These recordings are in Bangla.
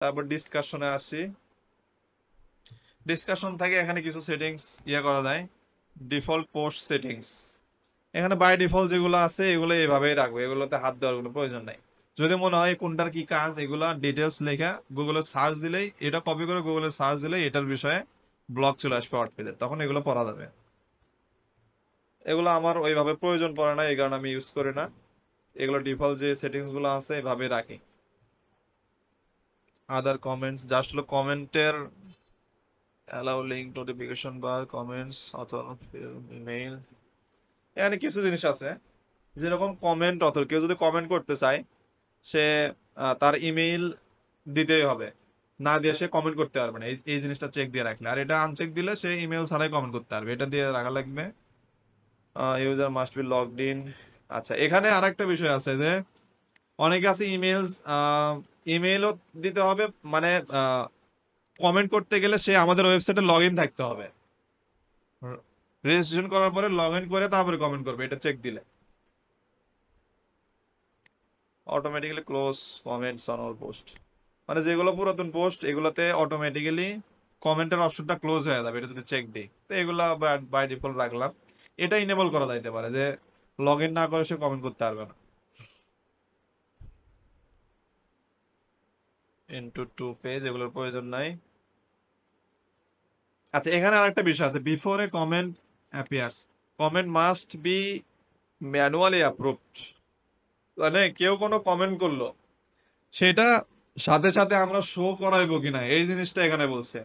তারপর ডিসকাশনে আসি। ডিসকাশন থেকে এখানে কিছু সেটিংস করা যায়। ডিফল্ট পোস্ট সেটিংস, এখানে বাই ডিফল্ট যেগুলো আছে এগুলো এইভাবেই রাখবে, এগুলোতে হাত দেওয়ার কোনো প্রয়োজন নাই। যদি মনে হয় কোনটার কি কাজ, এগুলা ডিটেলস লেখা গুগলে সার্চ দিলেই, এটা কপি করে গুগলে সার্চ দিলেই এটার বিষয়ে ব্লগ চলে আসবে ওয়ার্ডপ্রেসে, তখন এগুলো পড়া যাবে। এগুলো আমার ওইভাবে প্রয়োজন পড়ে না, এই কারণে আমি ইউজ করি না। এগুলো ডিফল্ট যে সেটিংস গুলো আছে এভাবে রাখি। আদার কমেন্টস, জাস্ট হলো কমেন্টের অ্যালাউ লিঙ্ক নোটিফিকেশন বার কমেন্টস অথর ইমেইল, এখানে কিছু জিনিস আছে যেরকম কমেন্ট অথর, কেউ যদি কমেন্ট করতে চায় সে তার ইমেইল দিতেই হবে, না দিয়ে সে কমেন্ট করতে পারবে না। এই জিনিসটা চেক দিয়ে রাখলে, আর এটা আনচেক দিলে সে ইমেল ছাড়াই কমেন্ট করতে পারবে, এটা দিয়ে রাখা লাগবে। User must be logged in. আচ্ছা, এখানে আরেকটা বিষয় আছে যে অনেকে আছে ইমেলস, ইমেইলও দিতে হবে, মানে কমেন্ট করতে গেলে সে আমাদের ওয়েবসাইটে লগ ইন থাকতে হবে, রেজিস্ট্রেশন করার পরে লগ ইন করে তারপরে কমেন্ট করবে, এটা চেক দিলে। Automatically close comments on all post, মানে যেগুলো পুরাতন পোস্ট এগুলোতে অটোমেটিক্যালি কমেন্টের অপশনটা ক্লোজ হয়ে যাবে, এটা যদি চেক দিই। তো এগুলা বাই ডিফল্ট রাখলাম। এটা ইনেবল করা যাইতে পারে যে লগ ইন না করে সে কমেন্ট করতে পারবে না। ইনটু টু পেজ, এগুলোর প্রয়োজন নাই। আচ্ছা, এখানে আরেকটা বিষয় আছে, before a comment appears, comment must be manually approved. মানে কেউ কোনো কমেন্ট করলো, সেটা সাথে সাথে আমরা শো করাইবো কিনা এই জিনিসটা এখানে বলছে।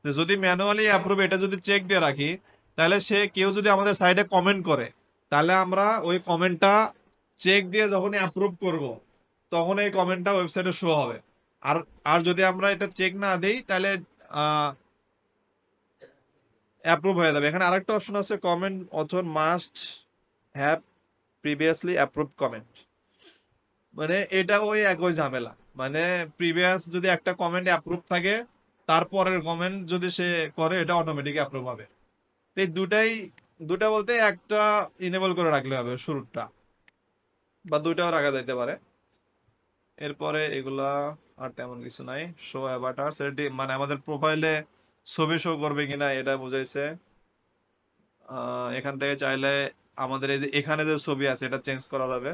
যে যদি ম্যানুয়ালি অ্যাপ্রুভ এটা যদি চেক দিয়ে রাখি, তাহলে সে কেউ যদি আমাদের সাইডে কমেন্ট করে, তাহলে আমরা ওই কমেন্টটা চেক দিয়ে যখনই অ্যাপ্রুভ করব, তখন এই কমেন্টটা ওয়েবসাইটে শো হবে। আর আর যদি আমরা এটা চেক না দেই, তাহলে অ্যাপ্রুভ হয়ে যাবে। এখানে আরেকটা অপশন আছে, comment author must have previously approve comment, মানে এটা ওই একই ঝামেলা। মানে প্রিভিয়াস যদি একটা কমেন্ট অ্যাপ্রুভ থাকে, তারপরের কমেন্ট যদি সে করে এটা অটোমেটিক অ্যাপ্রুভ হবে। তো এই দুটা বলতে একটা ইনেবল করে রাখলে হবে শুরুটা, বা দুইটাও রাখা যাইতে পারে। এরপরে এগুলা আর তেমন কিছু নাই। শো অ্যাভাটার, সেটি মানে আমাদের প্রোফাইলে ছবি শো করবে কিনা এটা বুঝাইছে। এখান থেকে চাইলে আমাদের এই যে এখানে যে ছবি আছে এটা চেঞ্জ করা যাবে,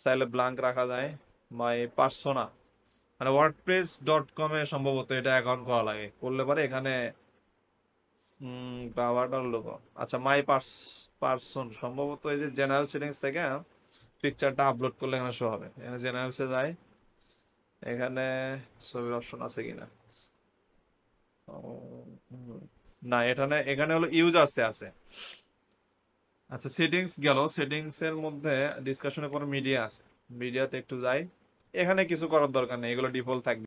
চাইলে ব্ল্যাঙ্ক রাখা যায়। মাই পার্সোনা, মানে ওয়ার্ডপ্রেস ডট কমে সম্ভবত এটা অ্যাকাউন্ট করা লাগে, করলে পরে এখানে বাবাটার লোগো। আচ্ছা, মাই পার্সন সম্ভবত এই যে জেনারেল সেটিংস থেকে পিকচারটা আপলোড করলে এখানে শো হবে। এখানে জেনারেলসে যায়, এখানে ছবির অপশন আছে কিনা। না, এখানে এখানে হলো ইউজার্সে আছে। আচ্ছা, সেটিংস গেল, সেটিংস এর মধ্যে ডিসকাশনের পর মিডিয়া আছে, মিডিয়াতে একটু যাই। এখানে কিছু করার দরকার নেই, এগুলো ডিফল্ট থাকবে।